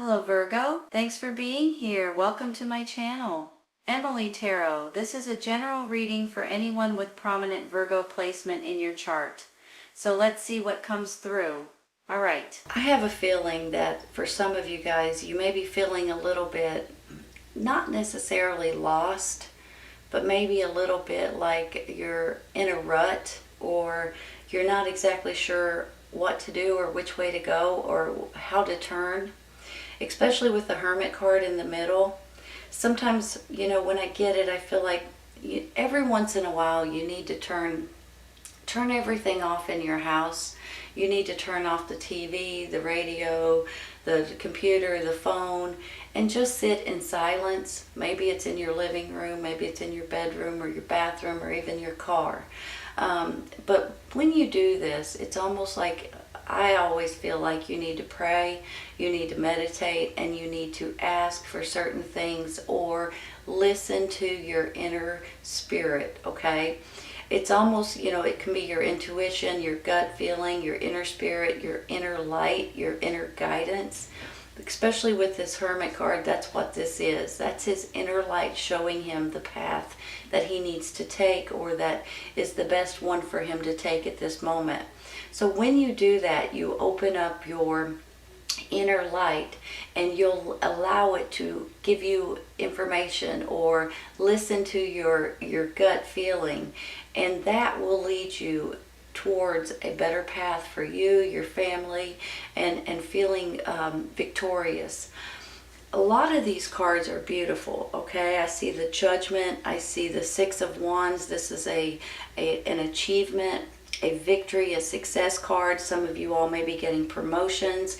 Hello Virgo, thanks for being here. Welcome to my channel. Emily Tarot. This is a general reading for anyone with prominent Virgo placement in your chart. So let's see what comes through. Alright. I have a feeling that for some of you guys, you may be feeling a little bit, not necessarily lost, but maybe a little bit like you're in a rut, or you're not exactly sure what to do or which way to go or how to turn. Especially with the Hermit card in the middle. Sometimes, when I get it, I feel like every once in a while you need to turn everything off in your house. You need to turn off the TV, the radio, the computer, the phone, and just sit in silence. Maybe it's in your living room, maybe it's in your bedroom or your bathroom or even your car. But when you do this, it's almost like, I always feel like you need to pray, you need to meditate, and you need to ask for certain things or listen to your inner spirit, okay? It's almost, it can be your intuition, your gut feeling, your inner spirit, your inner light, your inner guidance. Especially with this Hermit card, that's what this is. That's his inner light showing him the path that he needs to take, or that is the best one for him to take at this moment. So when you do that, you open up your inner light and you'll allow it to give you information or listen to your gut feeling, and that will lead you towards a better path for you, your family, and feeling victorious. A lot of these cards are beautiful, okay? I see the Judgment, I see the Six of Wands. This is an achievement, a victory, a success card. Some of you all may be getting promotions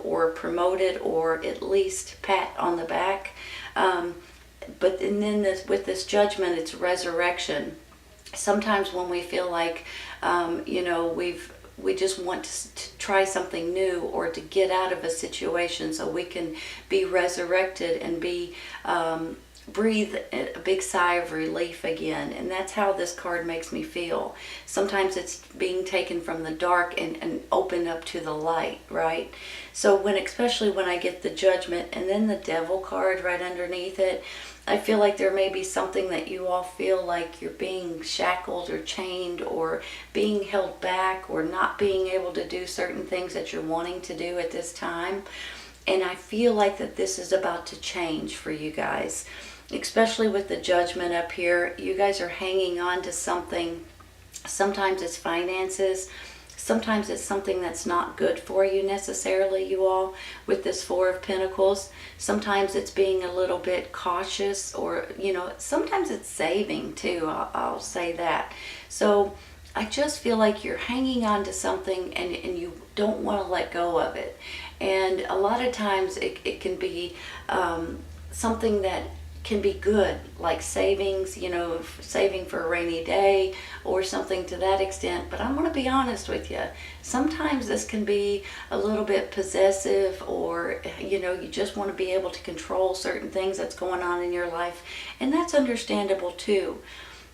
or promoted, or at least pat on the back. And then with this Judgment, it's resurrection. Sometimes when we feel like, we just want to try something new or to get out of a situation so we can be resurrected and breathe a big sigh of relief again. And that's how this card makes me feel. Sometimes it's being taken from the dark and opened up to the light, right? So especially when I get the Judgment and then the Devil card right underneath it, I feel like there may be something that you all feel like you're being shackled or chained or being held back or not being able to do certain things that you're wanting to do at this time. And I feel like that this is about to change for you guys, especially with the Judgment up here. You guys are hanging on to something. Sometimes it's finances. Sometimes it's something that's not good for you necessarily, you all, with this Four of Pentacles. Sometimes it's being a little bit cautious, or, sometimes it's saving too, I'll say that. So I just feel like you're hanging on to something and you don't want to let go of it. And a lot of times it can be something that can be good, like savings, saving for a rainy day or something to that extent. But I'm going to be honest with you. Sometimes this can be a little bit possessive, or, you just want to be able to control certain things that's going on in your life. And that's understandable too.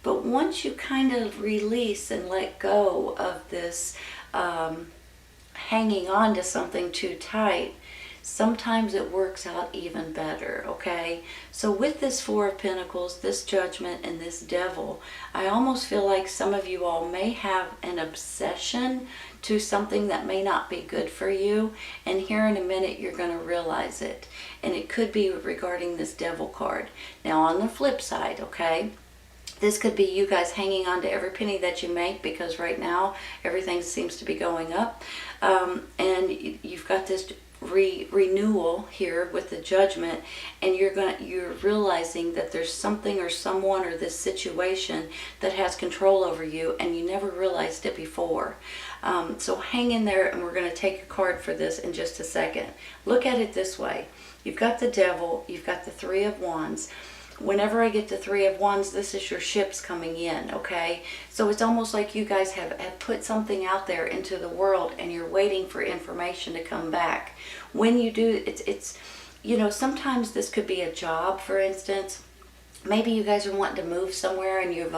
But once you kind of release and let go of this hanging on to something too tight, sometimes it works out even better, okay? So with this Four of Pentacles, this Judgment, and this Devil, I almost feel like some of you all may have an obsession to something that may not be good for you. And here in a minute, you're going to realize it. And it could be regarding this Devil card. Now on the flip side, okay? This could be you guys hanging on to every penny that you make, because right now everything seems to be going up. And you've got this renewal here with the Judgment, and you're realizing that there's something or someone or this situation that has control over you, and you never realized it before. So hang in there, and we're going to take a card for this in just a second. Look at it this way. You've got the Devil, you've got the Three of Wands. Whenever I get the Three of Wands, this is your ships coming in, okay? So it's almost like you guys have put something out there into the world, and you're waiting for information to come back. When you do, it's sometimes this could be a job, for instance. Maybe you guys are wanting to move somewhere and you've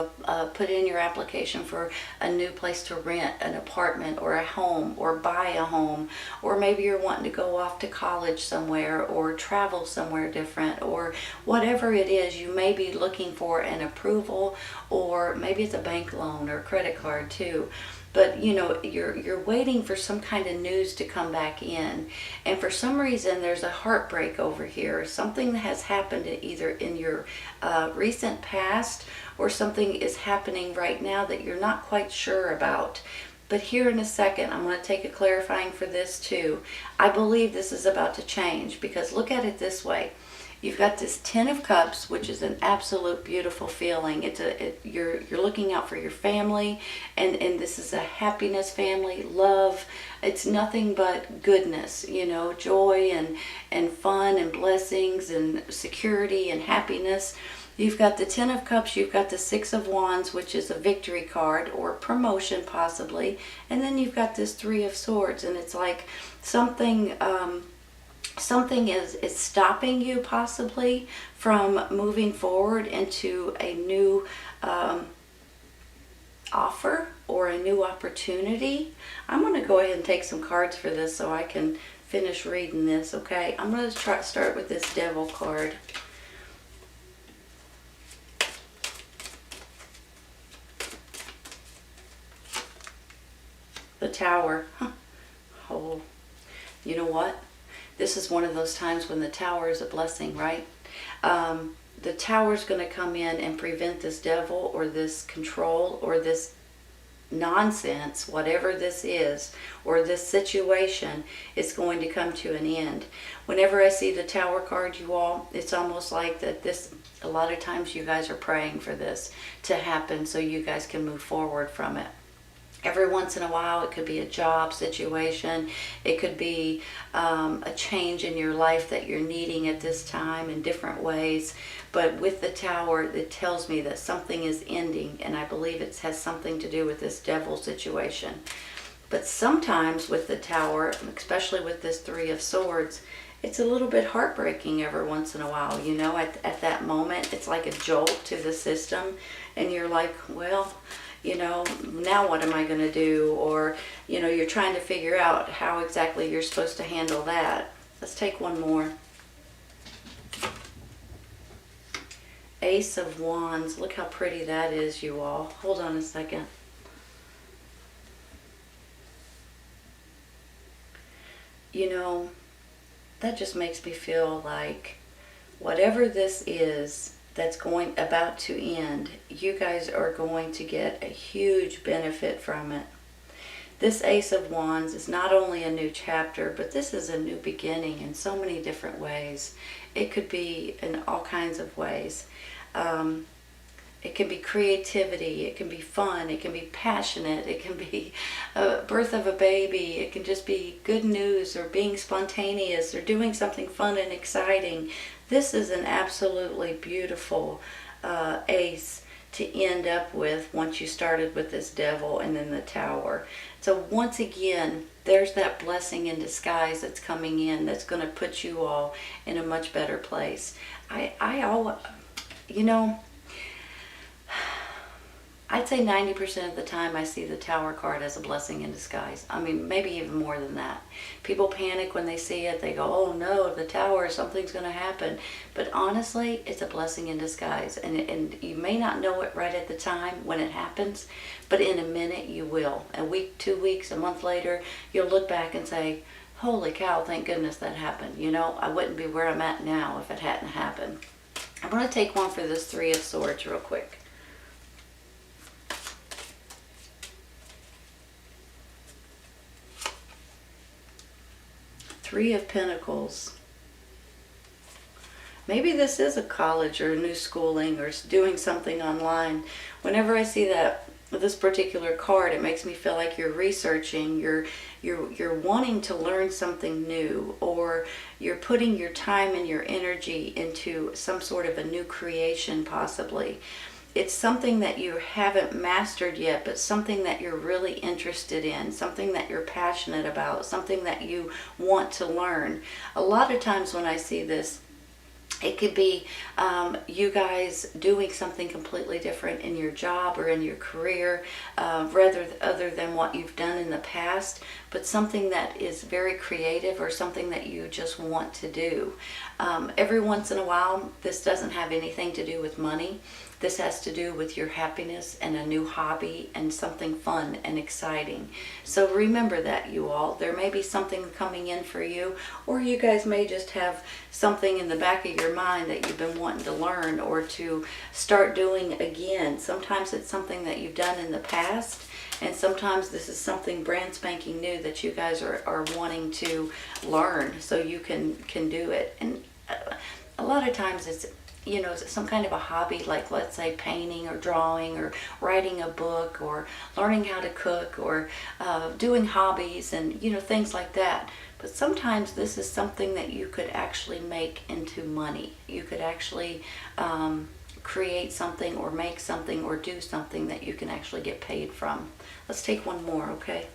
put in your application for a new place to rent an apartment or a home or buy a home. Or maybe you're wanting to go off to college somewhere or travel somewhere different, or whatever it is, you may be looking for an approval, or maybe it's a bank loan or credit card too. But you know, you're waiting for some kind of news to come back in, and for some reason there's a heartbreak over here. Something that has happened either in your recent past, or something is happening right now that you're not quite sure about. But here in a second, I'm going to take a clarifying for this too. I believe this is about to change, because look at it this way. You've got this Ten of Cups, which is an absolute beautiful feeling. You're looking out for your family, and this is a happiness family, love. It's nothing but goodness, you know, joy and fun and blessings and security and happiness. You've got the Ten of Cups, you've got the Six of Wands, which is a victory card or promotion possibly, and then you've got this Three of Swords, and it's like something is stopping you possibly from moving forward into a new offer or a new opportunity. I'm going to go ahead and take some cards for this so I can finish reading this, okay? I'm going to start with this Devil card. The Tower. Oh, you know what? This is one of those times when the Tower is a blessing, right? The Tower is going to come in and prevent this devil or this control or this nonsense, whatever this is, or this situation is going to come to an end. Whenever I see the Tower card, you all, it's almost like that this, a lot of times you guys are praying for this to happen so you guys can move forward from it. Every once in a while, it could be a job situation. It could be a change in your life that you're needing at this time in different ways. But with the Tower, it tells me that something is ending, and I believe it has something to do with this devil situation. But sometimes with the Tower, especially with this Three of Swords, it's a little bit heartbreaking every once in a while. You know, at that moment, it's like a jolt to the system, and you're like, well, you know, now what am I going to do? Or, you know, you're trying to figure out how exactly you're supposed to handle that. Let's take one more. Ace of Wands. Look how pretty that is, you all. Hold on a second. You know, that just makes me feel like whatever this is that's about to end, you guys are going to get a huge benefit from it. This Ace of Wands is not only a new chapter, but this is a new beginning in so many different ways. It could be in all kinds of ways. It can be creativity, it can be fun, it can be passionate, it can be a birth of a baby, it can just be good news or being spontaneous or doing something fun and exciting. This is an absolutely beautiful ace to end up with once you started with this devil and then the Tower. So once again, there's that blessing in disguise that's coming in that's going to put you all in a much better place. You know, I'd say 90% of the time I see the Tower card as a blessing in disguise. I mean, maybe even more than that. People panic when they see it. They go, oh no, the Tower, something's going to happen. But honestly, it's a blessing in disguise. And you may not know it right at the time when it happens, but in a minute you will. A week, 2 weeks, a month later, you'll look back and say, holy cow, thank goodness that happened. You know, I wouldn't be where I'm at now if it hadn't happened. I'm going to take one for this Three of Swords real quick. Three of Pentacles. Maybe this is a college or a new schooling or doing something online. Whenever I see this particular card, it makes me feel like you're researching, you're wanting to learn something new, or you're putting your time and your energy into some sort of a new creation possibly. It's something that you haven't mastered yet, but something that you're really interested in, something that you're passionate about, something that you want to learn. A lot of times when I see this, It could be you guys doing something completely different in your job or in your career, rather other than what you've done in the past, but something that is very creative or something that you just want to do. Every once in a while, this doesn't have anything to do with money. This has to do with your happiness and a new hobby and something fun and exciting. So remember that, you all. There may be something coming in for you, or you guys may just have something in the back of your mind that you've been wanting to learn or to start doing again. Sometimes it's something that you've done in the past, and sometimes this is something brand spanking new that you guys are wanting to learn so you can do it. And a lot of times it's, you know, some kind of a hobby, like let's say painting or drawing or writing a book or learning how to cook or doing hobbies and, you know, things like that. But sometimes this is something that you could actually make into money. You could actually create something or make something or do something that you can actually get paid from. Let's take one more, okay?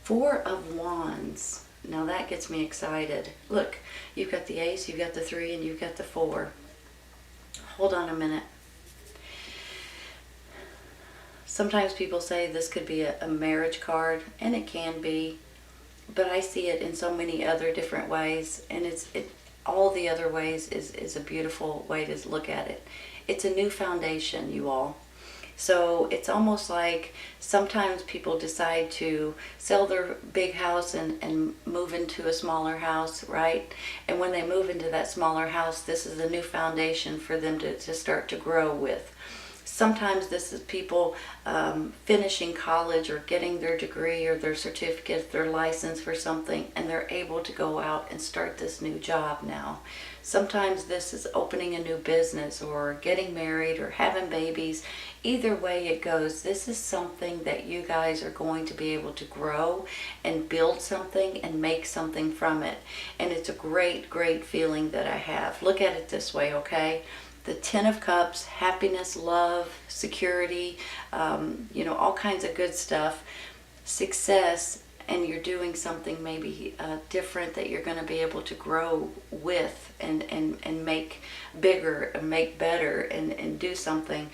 Four of Wands. Now that gets me excited. Look, you've got the ace, you've got the 3, and you've got the 4. Hold on a minute. Sometimes people say this could be a marriage card, and it can be, but I see it in so many other different ways, and all the other ways is a beautiful way to look at it. It's a new foundation, you all. So it's almost like sometimes people decide to sell their big house and move into a smaller house, right? And when they move into that smaller house, this is a new foundation for them to start to grow with. Sometimes this is people finishing college or getting their degree or their certificate, their license for something, and they're able to go out and start this new job now. Sometimes this is opening a new business or getting married or having babies. Either way it goes, this is something that you guys are going to be able to grow and build something and make something from it. And it's a great, great feeling that I have. Look at it this way, okay? The 10 of Cups, happiness, love, security, you know, all kinds of good stuff, success, and you're doing something maybe different that you're going to be able to grow with and make bigger and make better and do something.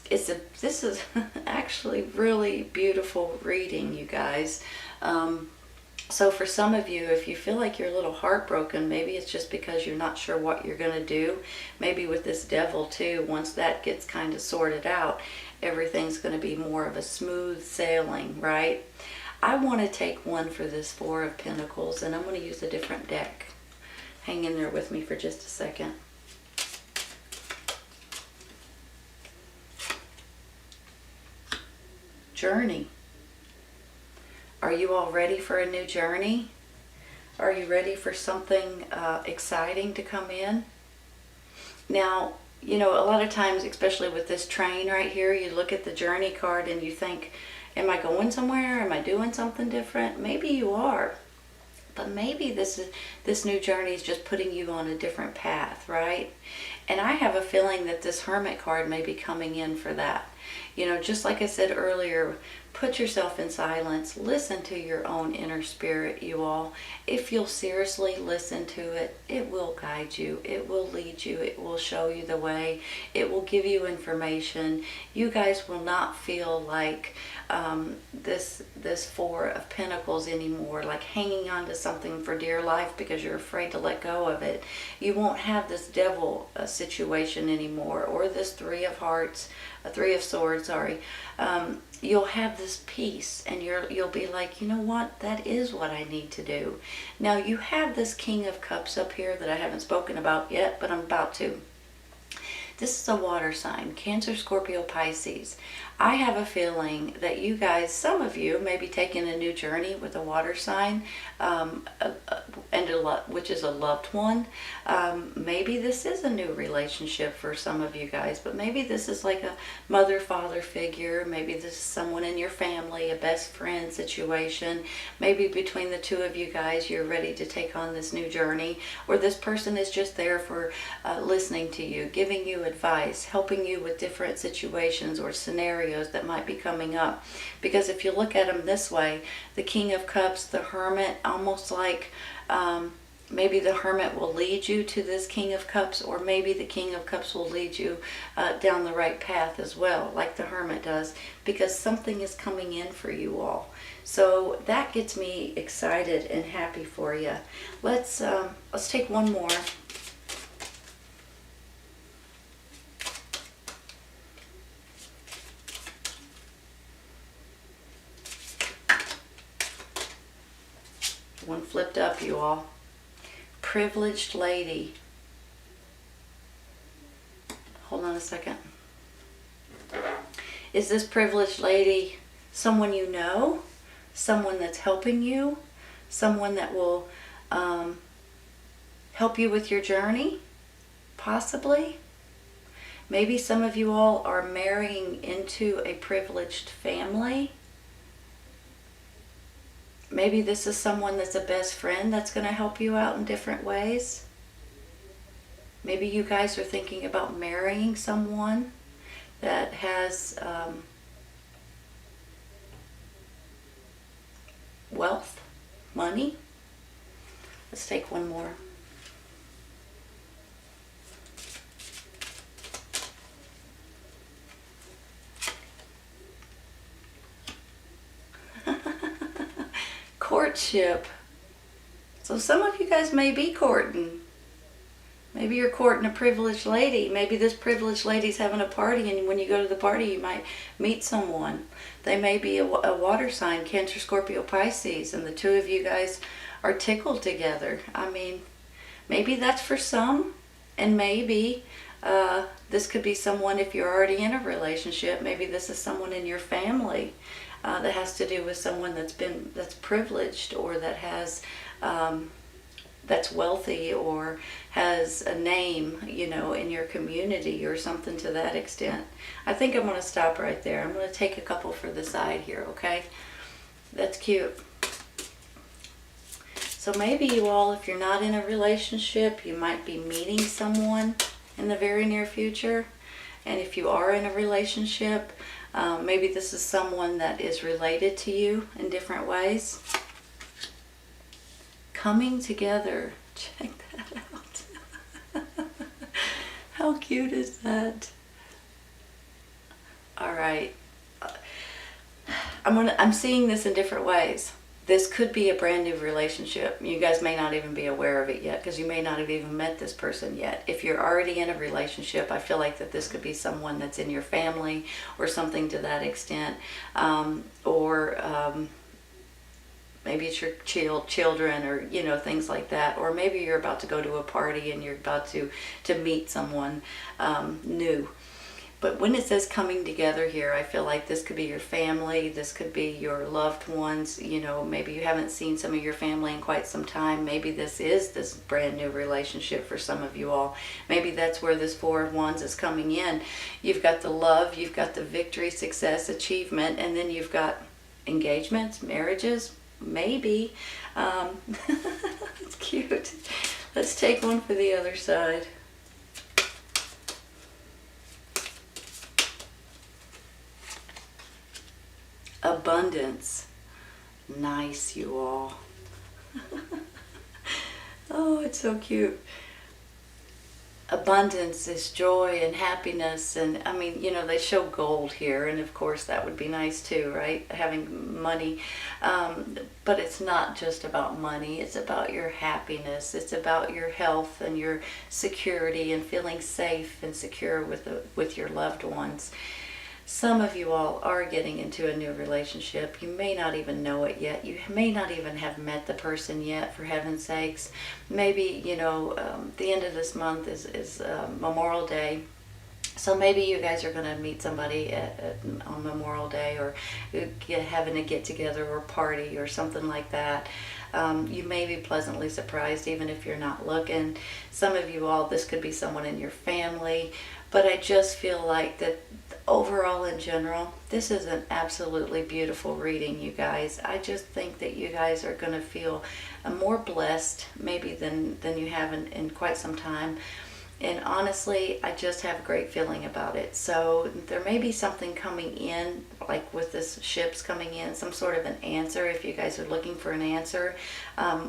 This is actually really beautiful reading, you guys. So for some of you, if you feel like you're a little heartbroken, maybe it's just because you're not sure what you're going to do. Maybe with this Devil too, once that gets kind of sorted out, everything's going to be more of a smooth sailing, right? I want to take one for this 4 of Pentacles, and I'm going to use a different deck. Hang in there with me for just a second. Journey. Are you all ready for a new journey? Are you ready for something exciting to come in? Now, you know, a lot of times, especially with this train right here, you look at the journey card and you think, am I going somewhere? Am I doing something different? Maybe you are. But maybe this new journey is just putting you on a different path, right? And I have a feeling that this Hermit card may be coming in for that. You know, just like I said earlier, put yourself in silence. Listen to your own inner spirit, you all. If you'll seriously listen to it, it will guide you. It will lead you. It will show you the way. It will give you information. You guys will not feel like this 4 of Pentacles anymore, like hanging on to something for dear life because you're afraid to let go of it. You won't have this Devil situation anymore, or this 3 of Hearts, 3 of Swords, sorry. You'll have this peace, and you'll be like, you know what, that is what I need to do. Now you have this King of Cups up here that I haven't spoken about yet, but I'm about to. This is a water sign, Cancer, Scorpio, Pisces. I have a feeling that you guys, some of you, may be taking a new journey with a water sign, which is a loved one. Maybe this is a new relationship for some of you guys, but maybe this is like a mother-father figure. Maybe this is someone in your family, a best friend situation. Maybe between the 2 of you guys, you're ready to take on this new journey, or this person is just there for listening to you, giving you advice, helping you with different situations or scenarios that might be coming up. Because if you look at them this way, the King of Cups, the Hermit, almost like maybe the Hermit will lead you to this King of Cups, or maybe the King of Cups will lead you down the right path as well, like the Hermit does, because something is coming in for you all. So that gets me excited and happy for you. Let's take one more. One flipped up, you all. Privileged lady. Hold on a second. Is this privileged lady someone you know? Someone that's helping you? Someone that will help you with your journey? Possibly. Maybe some of you all are marrying into a privileged family. Maybe this is someone that's a best friend that's going to help you out in different ways. Maybe you guys are thinking about marrying someone that has wealth, money. Let's take one more. Courtship. So some of you guys may be courting. Maybe you're courting a privileged lady. Maybe this privileged lady's having a party, and when you go to the party you might meet someone. They may be a water sign, Cancer, Scorpio, Pisces, and the two of you guys are tickled together. I mean, maybe that's for some, and maybe this could be someone, if you're already in a relationship, maybe this is someone in your family that has to do with someone that's privileged, or that has that's wealthy, or has a name, you know, in your community, or something to that extent. I think I'm going to stop right there. I'm going to take a couple for the side here, okay? That's cute. So maybe you all, if you're not in a relationship, you might be meeting someone in the very near future. And if you are in a relationship, maybe this is someone that is related to you in different ways. Coming together. Check that out. How cute is that? All right. I'm seeing this in different ways. This could be a brand new relationship. You guys may not even be aware of it yet, because you may not have even met this person yet. If you're already in a relationship, I feel like that this could be someone that's in your family, or something to that extent. Maybe it's your children, or, you know, things like that. Or maybe you're about to go to a party and you're about to meet someone new. But when it says coming together here, I feel like this could be your family, this could be your loved ones, you know, maybe you haven't seen some of your family in quite some time. Maybe this is this brand new relationship for some of you all. Maybe that's where this Four of Wands is coming in. You've got the love, you've got the victory, success, achievement, and then you've got engagements, marriages, maybe. It's cute. Let's take one for the other side. Abundance. Nice, you all. Oh, it's so cute. Abundance is joy and happiness, and I mean, you know, they show gold here, and of course that would be nice too, right? Having money, but it's not just about money. It's about your happiness. It's about your health and your security, and feeling safe and secure with your loved ones. Some of you all are getting into a new relationship. You may not even know it yet. You may not even have met the person yet, for heaven's sakes. Maybe, you know, the end of this month is Memorial Day. So maybe you guys are going to meet somebody on Memorial Day, or having a get-together or party or something like that. You may be pleasantly surprised even if you're not looking. Some of you all, this could be someone in your family. But I just feel like that overall, in general, this is an absolutely beautiful reading, you guys. I just think that you guys are going to feel more blessed maybe than you have in quite some time. And honestly, I just have a great feeling about it. So there may be something coming in, like with this ships coming in, some sort of an answer if you guys are looking for an answer,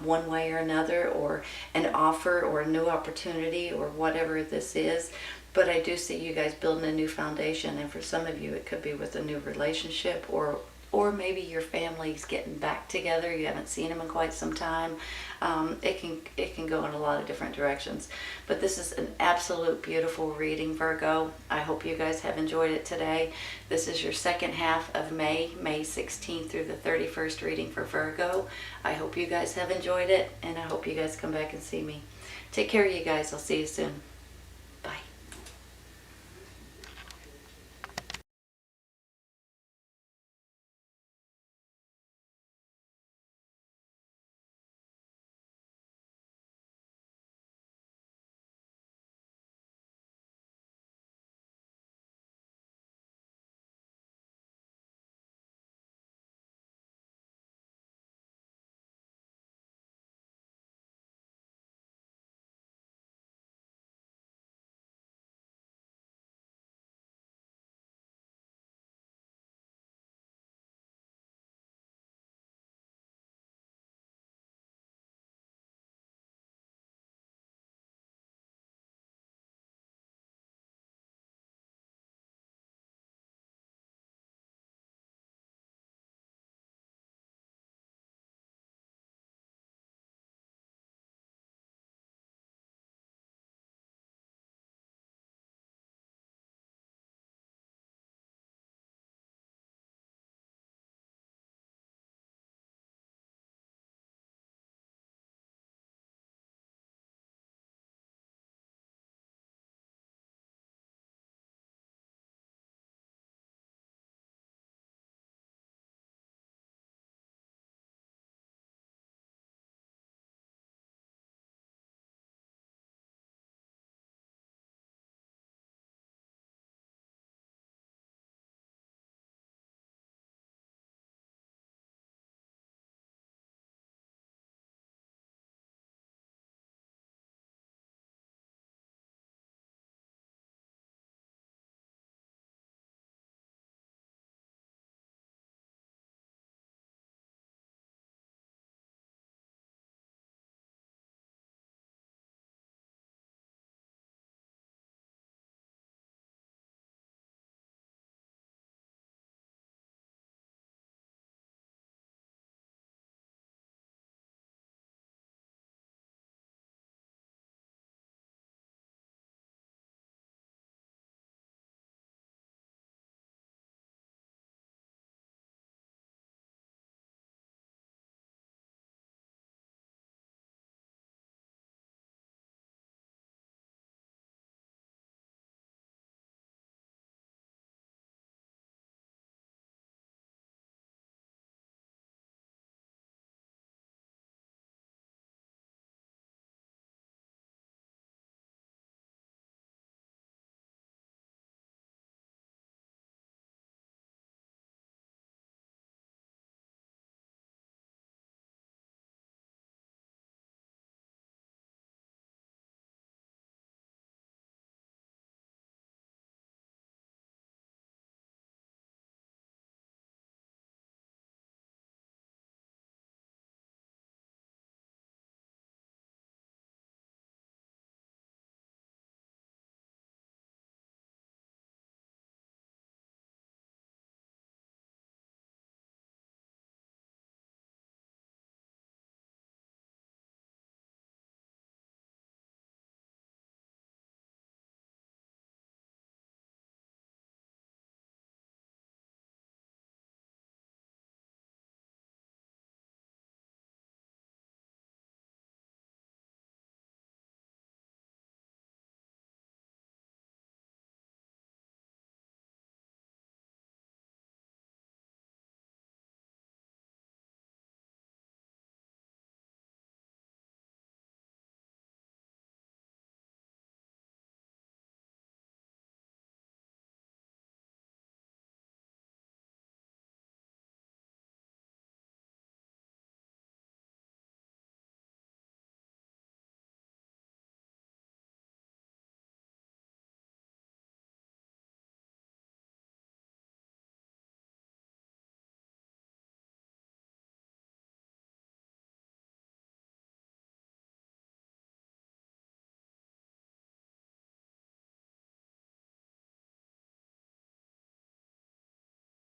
one way or another, or an offer or a new opportunity or whatever this is. But I do see you guys building a new foundation, and for some of you it could be with a new relationship, or maybe your family's getting back together. You haven't seen them in quite some time. It can go in a lot of different directions. But this is an absolute beautiful reading, Virgo. I hope you guys have enjoyed it today. This is your second half of May 16th through the 31st reading for Virgo. I hope you guys have enjoyed it, and I hope you guys come back and see me. Take care of you guys. I'll see you soon.